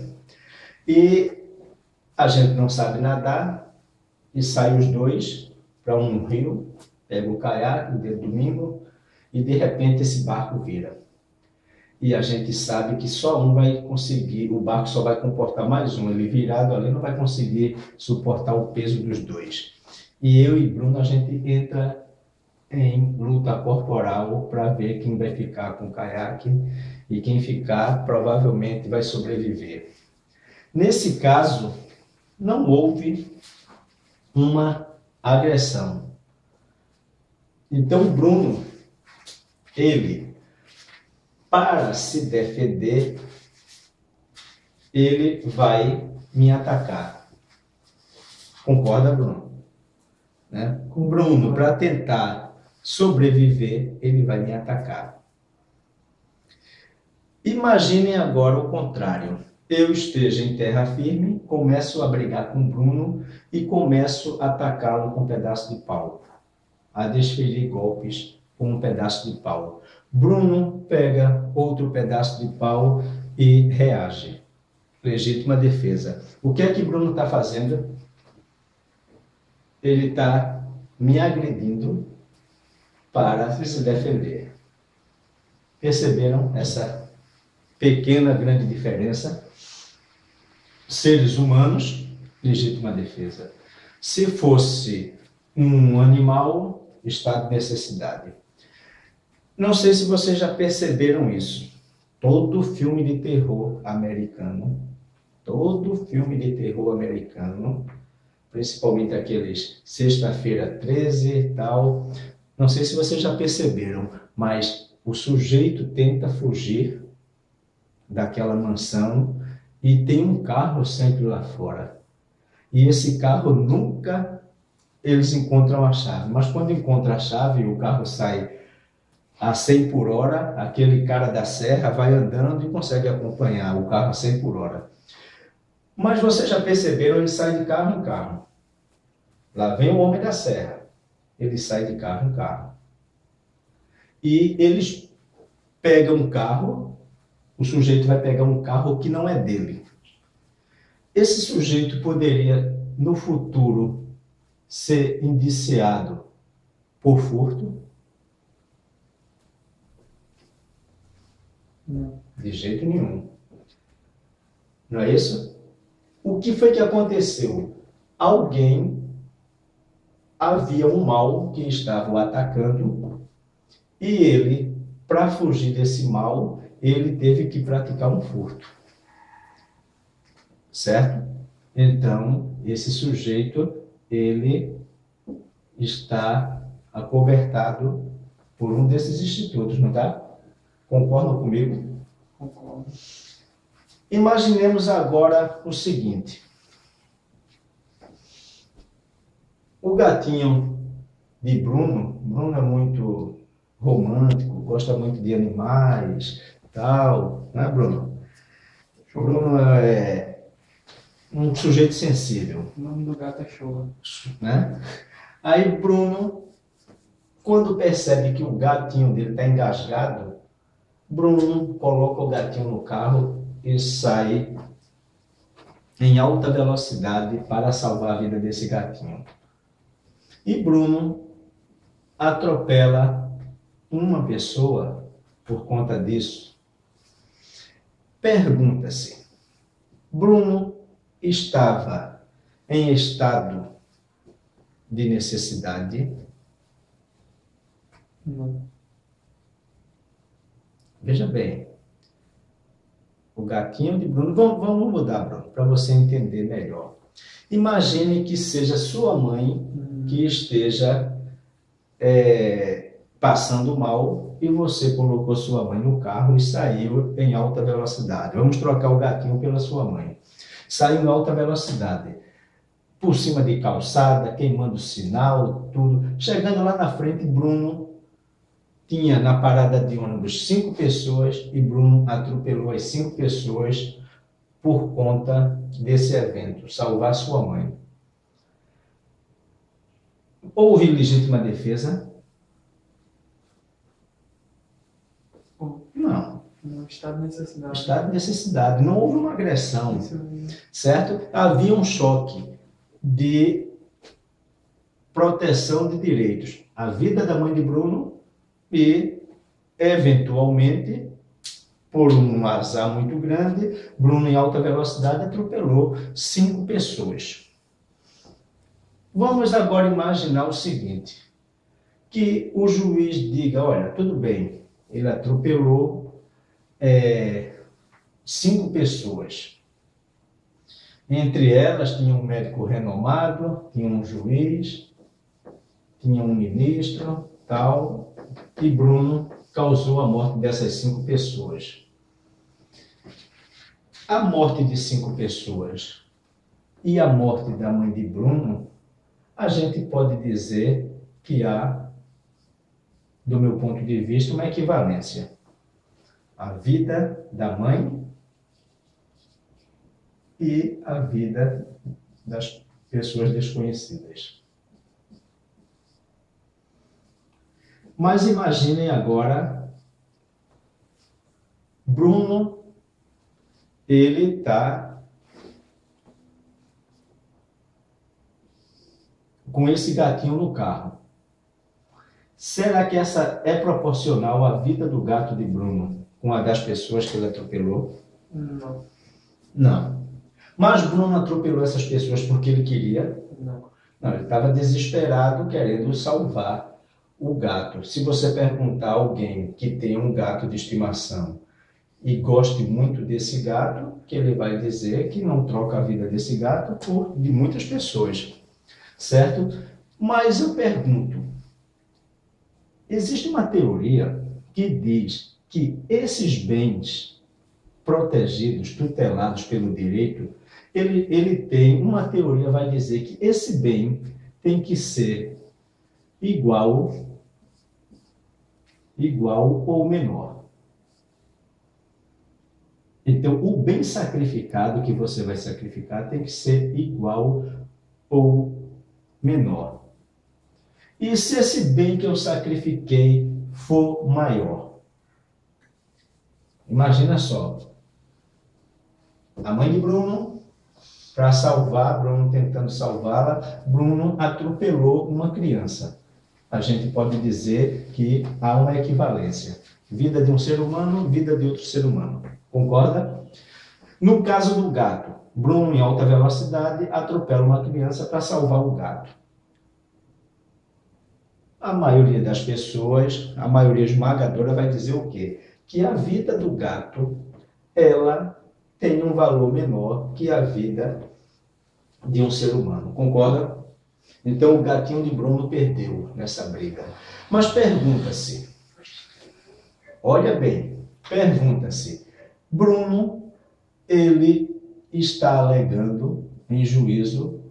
e a gente não sabe nadar, e sai os dois para um rio, pega o caiaque, de domingo, e de repente esse barco vira. E a gente sabe que só um vai conseguir, o barco só vai comportar mais um, ele virado ali não vai conseguir suportar o peso dos dois. e eu e Bruno a gente entra em luta corporal para ver quem vai ficar com o caiaque e quem ficar provavelmente vai sobreviver. Nesse caso, não houve uma agressão. Então, Bruno, ele, para se defender, ele vai me atacar. Concorda, Bruno? Né? Com Bruno, para tentar sobreviver, ele vai me atacar. Imaginem agora o contrário. Eu esteja em terra firme, começo a brigar com Bruno e começo a atacá-lo com um pedaço de pau, a desferir golpes com um pedaço de pau. Bruno pega outro pedaço de pau e reage. Legítima defesa. O que é que Bruno está fazendo? Ele está me agredindo para se defender. Perceberam essa pequena, grande diferença? Seres humanos, legítima defesa. Se fosse um animal, estado de necessidade. Não sei se vocês já perceberam isso. Todo filme de terror americano, principalmente aqueles Sexta-feira 13 e tal, não sei se vocês já perceberam, mas o sujeito tenta fugir daquela mansão e tem um carro sempre lá fora. E esse carro nunca eles encontram a chave. Mas quando encontram a chave, o carro sai a 100 por hora, aquele cara da serra vai andando e consegue acompanhar o carro a 100 por hora. Mas vocês já perceberam, ele sai de carro em carro. Lá vem o homem da serra. Ele sai de carro em carro. E eles pegam um carro, o sujeito vai pegar um carro que não é dele. Esse sujeito poderia, no futuro, ser indiciado por furto? Não. De jeito nenhum. Não é isso? O que foi que aconteceu? Havia um mal que estava o atacando e ele, para fugir desse mal, ele teve que praticar um furto. Certo? Então, esse sujeito, ele está acobertado por um desses institutos, não está? Concordam comigo? Concordo. Imaginemos agora o seguinte. O gatinho de Bruno é muito romântico, gosta muito de animais, tal, né, Bruno? Bruno é um sujeito sensível. O nome do gato é Showa. Né? Aí Bruno, quando percebe que o gatinho dele está engasgado, Bruno coloca o gatinho no carro e sai em alta velocidade para salvar a vida desse gatinho. E Bruno atropela uma pessoa por conta disso. Pergunta-se, Bruno estava em estado de necessidade? Não. Veja bem, o gatinho de Bruno, vamos mudar, Bruno, para você entender melhor. Imagine que seja sua mãe que esteja passando mal e você colocou sua mãe no carro e saiu em alta velocidade. Vamos trocar o gatinho pela sua mãe. Saiu em alta velocidade, por cima de calçada, queimando sinal, tudo. Chegando lá na frente, Bruno tinha na parada de ônibus 5 pessoas e Bruno atropelou as 5 pessoas por conta desse evento, salvar sua mãe. Houve legítima defesa? Não. Não, estado de necessidade. Estado de necessidade. Não houve uma agressão, Isso mesmo. certo? Havia um choque de proteção de direitos. A vida da mãe de Bruno e, eventualmente, por um azar muito grande, Bruno, em alta velocidade, atropelou 5 pessoas. Vamos agora imaginar o seguinte, que o juiz diga, olha, tudo bem, ele atropelou 5 pessoas. Entre elas tinha um médico renomado, tinha um juiz, tinha um ministro, tal, e Bruno causou a morte dessas 5 pessoas. A morte de 5 pessoas e a morte da mãe de Bruno, a gente pode dizer que há, do meu ponto de vista, uma equivalência. A vida da mãe e a vida das pessoas desconhecidas. Mas imaginem agora, Bruno, ele está com esse gatinho no carro. Será que essa é proporcional à vida do gato de Bruno com a das pessoas que ele atropelou? Não. Não. Mas Bruno atropelou essas pessoas porque ele queria? Não. Não, ele estava desesperado querendo salvar o gato. Se você perguntar a alguém que tem um gato de estimação e goste muito desse gato, que ele vai dizer que não troca a vida desse gato por de muitas pessoas, certo? Mas eu pergunto, existe uma teoria que diz que esses bens protegidos, tutelados pelo direito, ele tem, uma teoria vai dizer que esse bem tem que ser igual ou menor. Então, o bem sacrificado que você vai sacrificar tem que ser igual ou menor. E se esse bem que eu sacrifiquei for maior? Imagina só, a mãe de Bruno, para salvar, Bruno tentando salvá-la, Bruno atropelou uma criança. A gente pode dizer que há uma equivalência. Vida de um ser humano, vida de outro ser humano. Concorda? No caso do gato, Bruno, em alta velocidade, atropela uma criança para salvar o gato. A maioria das pessoas, a maioria esmagadora, vai dizer o quê? Que a vida do gato, ela tem um valor menor que a vida de um ser humano. Concorda? Então, o gatinho de Bruno perdeu nessa briga. Mas pergunta-se, olha bem, pergunta-se, Bruno, ele está alegando em juízo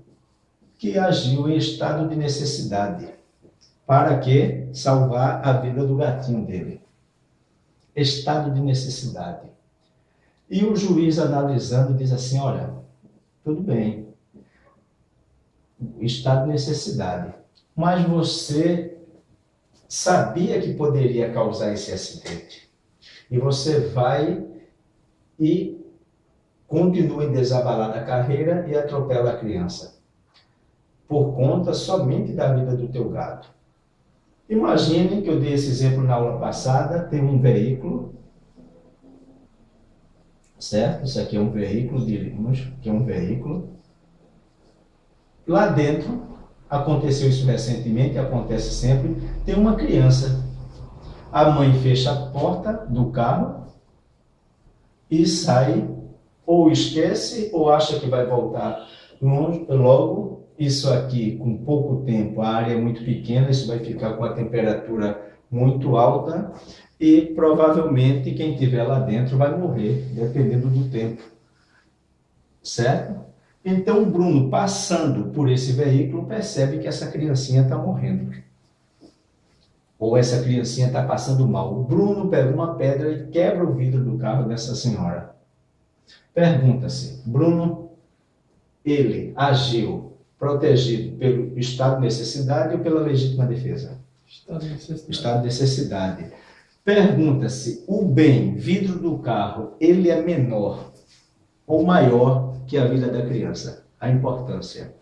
que agiu em estado de necessidade. Para quê? Salvar a vida do gatinho dele. Estado de necessidade. E o juiz, analisando, diz assim, olha, tudo bem, estado de necessidade, mas você sabia que poderia causar esse acidente. E você vai e continua em desabalada carreira e atropela a criança. Por conta somente da vida do teu gato. Imagine que eu dei esse exemplo na aula passada, tem um veículo, certo? Isso aqui é um veículo, diríamos que é um veículo. Lá dentro, aconteceu isso recentemente, acontece sempre, tem uma criança. A mãe fecha a porta do carro e sai, ou esquece, ou acha que vai voltar logo. Isso aqui, com pouco tempo, a área é muito pequena, isso vai ficar com a temperatura muito alta e provavelmente quem estiver lá dentro vai morrer, dependendo do tempo. Certo? Então, o Bruno, passando por esse veículo, percebe que essa criancinha está morrendo. Ou essa criancinha está passando mal. O Bruno pega uma pedra e quebra o vidro do carro dessa senhora. Pergunta-se, Bruno, ele agiu protegido pelo estado de necessidade ou pela legítima defesa? Estado de necessidade. Estado de necessidade. Pergunta-se, o bem, vidro do carro, ele é menor ou maior que a vida da criança? A importância.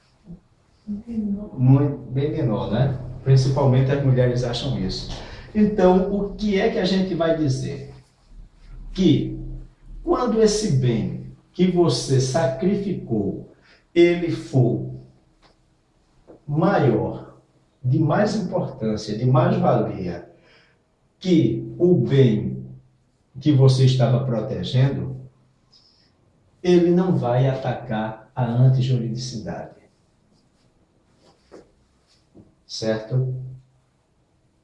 Muito, bem menor, né? Principalmente as mulheres acham isso. Então, o que é que a gente vai dizer? Que quando esse bem que você sacrificou, ele for maior, de mais importância, de mais valia, que o bem que você estava protegendo, ele não vai atacar a antijuridicidade. Certo?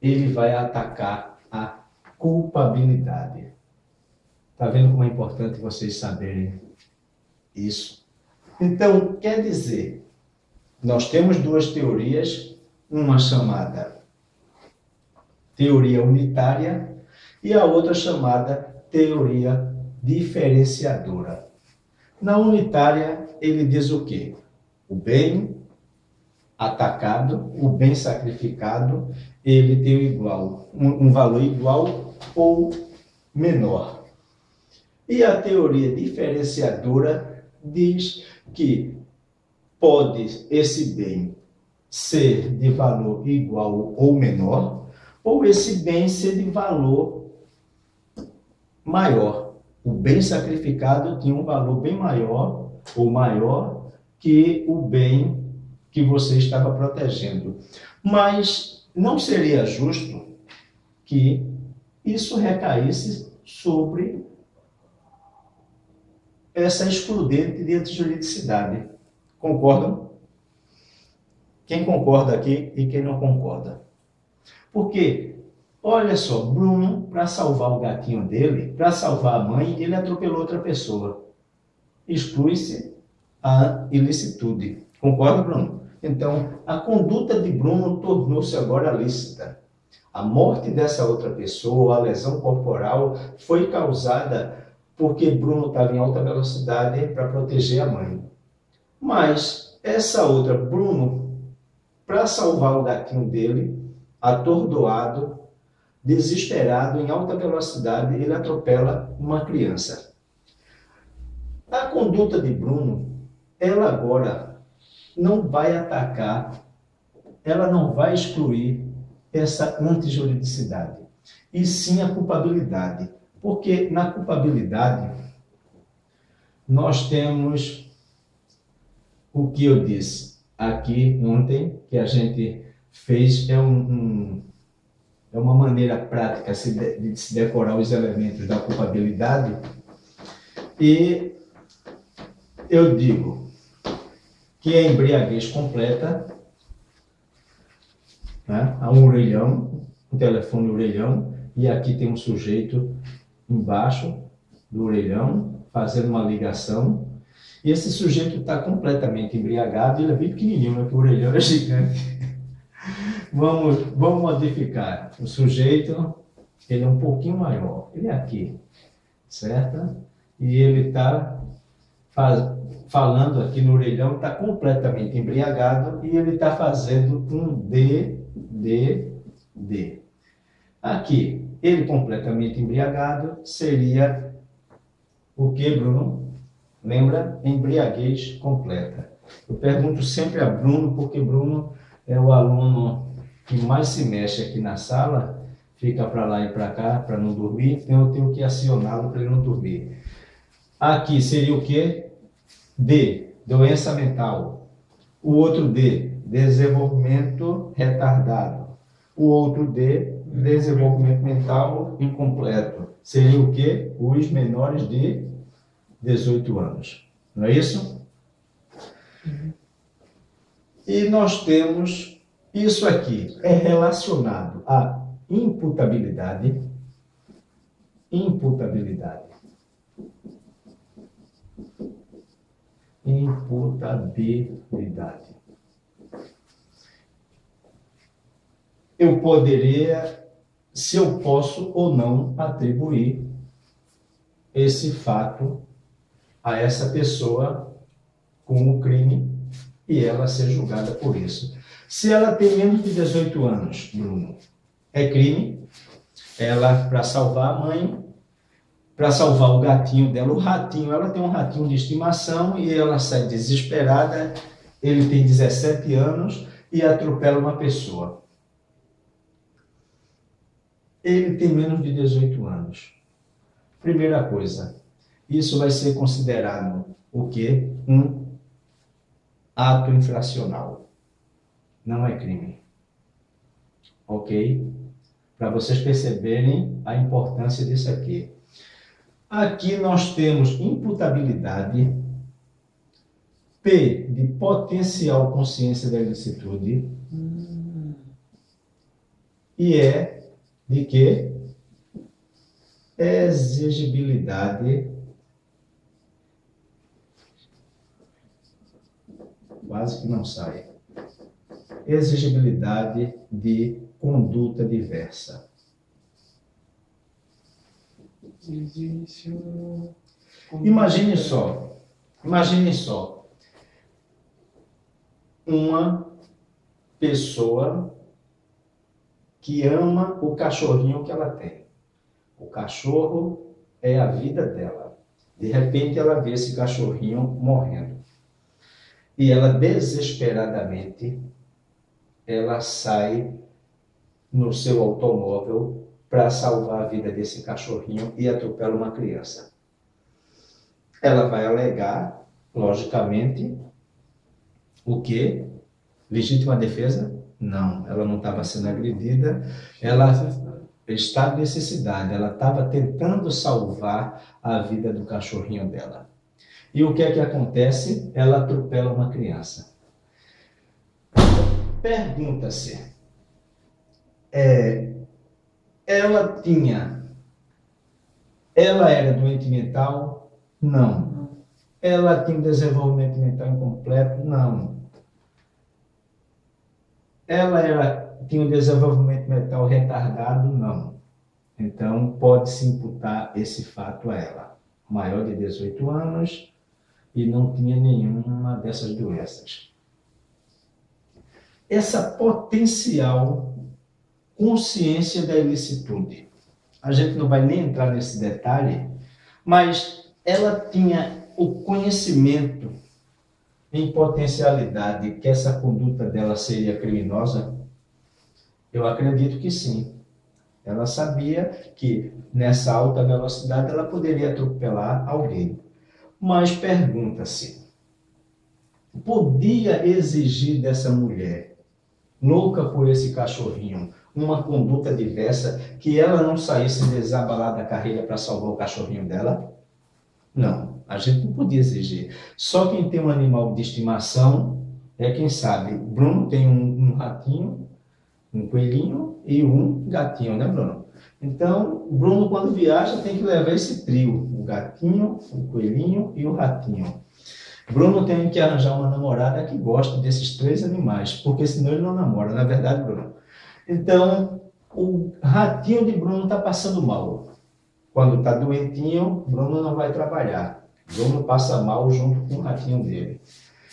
Ele vai atacar a culpabilidade. Está vendo como é importante vocês saberem isso? Então, quer dizer, nós temos duas teorias, uma chamada teoria unitária e a outra chamada teoria diferenciadora. Na unitária, ele diz o quê? O bem atacado, o bem sacrificado, ele tem um valor igual ou menor. E a teoria diferenciadora diz que pode esse bem ser de valor igual ou menor, ou esse bem ser de valor maior. O bem sacrificado tinha um valor bem maior ou maior que o bem que você estava protegendo. Mas não seria justo que isso recaísse sobre essa excludente de antijuridicidade. Concordam? Quem concorda aqui e quem não concorda? Porque, olha só, Bruno, para salvar o gatinho dele, para salvar a mãe, ele atropelou outra pessoa. Exclui-se a ilicitude. Concorda, Bruno? Então, a conduta de Bruno tornou-se agora lícita. A morte dessa outra pessoa, a lesão corporal, foi causada porque Bruno estava em alta velocidade para proteger a mãe. Mas essa outra, Bruno, para salvar o gatinho dele, atordoado, desesperado, em alta velocidade, ele atropela uma criança. A conduta de Bruno, ela agora não vai atacar, ela não vai excluir essa antijuridicidade, e sim a culpabilidade. Porque na culpabilidade, nós temos o que eu disse aqui ontem, que a gente fez, é uma maneira prática de se decorar os elementos da culpabilidade. E eu digo que a embriaguez completa, né, há um orelhão, um telefone orelhão, e aqui tem um sujeito embaixo do orelhão, fazendo uma ligação, e esse sujeito está completamente embriagado, ele é bem pequenininho, porque o orelhão é gigante. Vamos modificar. O sujeito, ele é um pouquinho maior, ele é aqui, certo? E ele está falando aqui no orelhão, está completamente embriagado, e ele está fazendo um D. Aqui, ele completamente embriagado seria o que, Bruno? Lembra? Embriaguez completa. Eu pergunto sempre a Bruno, porque Bruno é o aluno que mais se mexe aqui na sala, fica para lá e para cá para não dormir, então eu tenho que acioná-lo para ele não dormir. Aqui seria o que? D, doença mental. O outro D, desenvolvimento retardado. O outro D, desenvolvimento mental incompleto. Seria o quê? Os menores de 18 anos. Não é isso? E nós temos isso aqui. É relacionado à imputabilidade. Imputabilidade. Eu poderia, se eu posso ou não atribuir esse fato a essa pessoa como crime e ela ser julgada por isso. Se ela tem menos de 18 anos, Bruno, é crime. Ela, para salvar a mãe, para salvar o gatinho dela, o ratinho, ela tem um ratinho de estimação e ela sai desesperada, ele tem 17 anos e atropela uma pessoa. Ele tem menos de 18 anos. Primeira coisa, isso vai ser considerado o quê? Um ato infracional. não é crime. Ok? Para vocês perceberem a importância disso aqui. Aqui nós temos imputabilidade, P de potencial consciência da ilicitude, e E de quê? Exigibilidade, quase que não sai, exigibilidade de conduta diversa. Imagine só, uma pessoa que ama o cachorrinho que ela tem. O cachorro é a vida dela. De repente ela vê esse cachorrinho morrendo. E ela desesperadamente, ela sai no seu automóvel para salvar a vida desse cachorrinho e atropela uma criança. Ela vai alegar, logicamente, o quê? Legítima defesa? Não, ela não estava sendo agredida, ela está em necessidade, ela estava tentando salvar a vida do cachorrinho dela. E o que é que acontece? Ela atropela uma criança. Pergunta-se, ela era doente mental? Não. Ela tinha um desenvolvimento mental incompleto? Não. Ela tinha um desenvolvimento mental retardado? Não. Então, pode-se imputar esse fato a ela. Maior de 18 anos e não tinha nenhuma dessas doenças. Essa potencial consciência da ilicitude. A gente não vai nem entrar nesse detalhe, mas ela tinha o conhecimento em potencialidade que essa conduta dela seria criminosa? Eu acredito que sim. Ela sabia que nessa alta velocidade ela poderia atropelar alguém. Mas pergunta-se, podia exigir dessa mulher, louca por esse cachorrinho, uma conduta diversa, que ela não saísse desabalada da carreira para salvar o cachorrinho dela? Não, a gente não podia exigir. Só quem tem um animal de estimação é quem sabe. Bruno tem um ratinho, um coelhinho e um gatinho, né, Bruno? Então, Bruno, quando viaja, tem que levar esse trio, o gatinho, o coelhinho e o ratinho. Bruno tem que arranjar uma namorada que goste desses 3 animais, porque senão ele não namora, não é verdade, Bruno? Então, o ratinho de Bruno está passando mal. Quando está doentinho, Bruno não vai trabalhar. Bruno passa mal junto com o ratinho dele.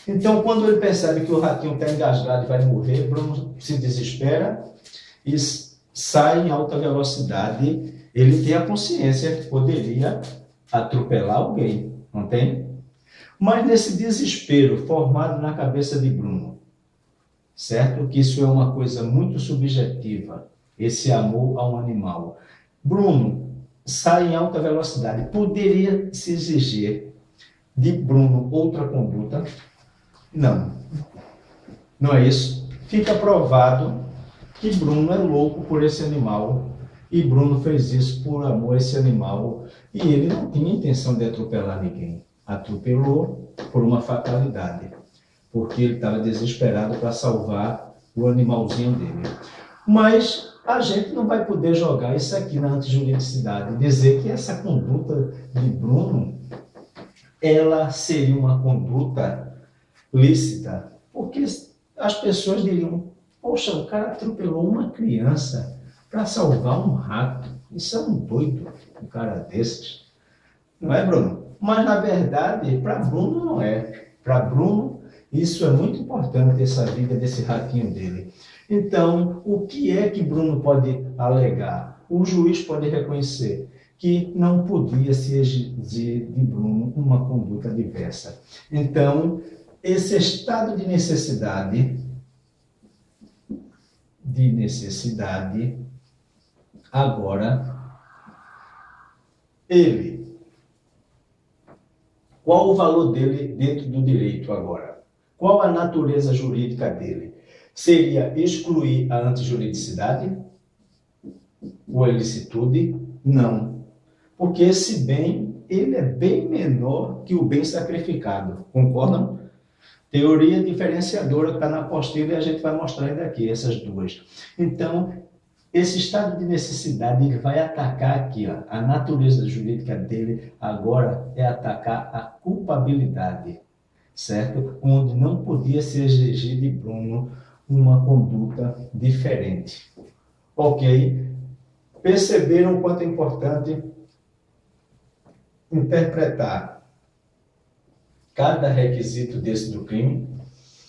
Então, quando ele percebe que o ratinho está engasgado e vai morrer, Bruno se desespera e sai em alta velocidade. Ele tem a consciência que poderia atropelar alguém, não tem? Mas nesse desespero formado na cabeça de Bruno, certo? Que isso é uma coisa muito subjetiva, esse amor a um animal. Bruno sai em alta velocidade. Poderia se exigir de Bruno outra conduta? Não. Não é isso? Fica provado que Bruno é louco por esse animal e Bruno fez isso por amor a esse animal e ele não tinha intenção de atropelar ninguém. Atropelou por uma fatalidade, porque ele estava desesperado para salvar o animalzinho dele. Mas a gente não vai poder jogar isso aqui na antijuridicidade, dizer que essa conduta de Bruno, ela seria uma conduta lícita, porque as pessoas diriam, poxa, o cara atropelou uma criança para salvar um rato. Isso é um doido, um cara desses. Não é, Bruno? Mas, na verdade, para Bruno não é. Para Bruno, isso é muito importante, essa vida desse ratinho dele. Então, o que é que Bruno pode alegar? O juiz pode reconhecer que não podia se exigir de Bruno uma conduta diversa. Então, esse estado de necessidade, agora, qual o valor dele dentro do direito agora? Qual a natureza jurídica dele? Seria excluir a antijuridicidade ou a ilicitude? Não. Porque esse bem, ele é bem menor que o bem sacrificado. Concordam? Teoria diferenciadora que está na apostila e a gente vai mostrar ainda aqui, essas duas. Então, esse estado de necessidade, ele vai atacar aqui, ó, a natureza jurídica dele agora é atacar a culpabilidade, certo? Onde não podia se exigir de Bruno uma conduta diferente. Ok? Perceberam o quanto é importante interpretar cada requisito desse do crime,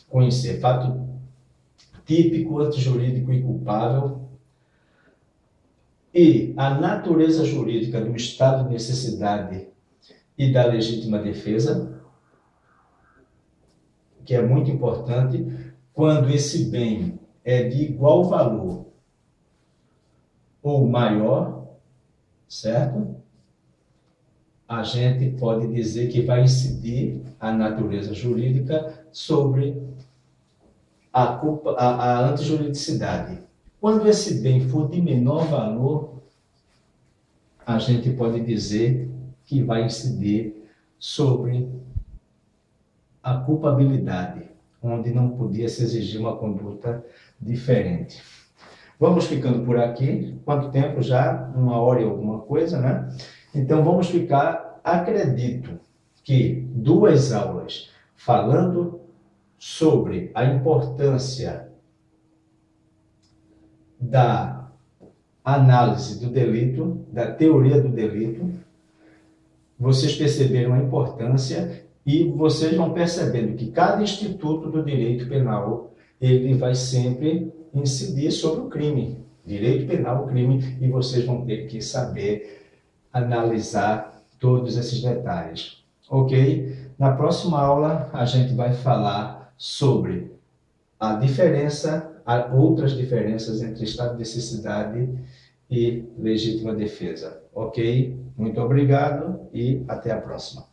conhecer fato típico, antijurídico e culpável, e a natureza jurídica do estado de necessidade e da legítima defesa, que é muito importante, quando esse bem é de igual valor ou maior, certo? A gente pode dizer que vai incidir a natureza jurídica sobre a antijuridicidade. Quando esse bem for de menor valor, a gente pode dizer que vai incidir sobre a culpabilidade, onde não podia se exigir uma conduta diferente. Vamos ficando por aqui. Quanto tempo já? 1 hora e alguma coisa, né? Então vamos ficar, acredito que 2 aulas falando sobre a importância da análise do delito, da teoria do delito. Vocês perceberam a importância e vocês vão percebendo que cada instituto do direito penal, ele vai sempre incidir sobre o crime. Direito penal, crime, e vocês vão ter que saber analisar todos esses detalhes. Ok? Na próxima aula, a gente vai falar sobre a diferença, outras diferenças entre estado de necessidade e legítima defesa. Ok? Muito obrigado e até a próxima.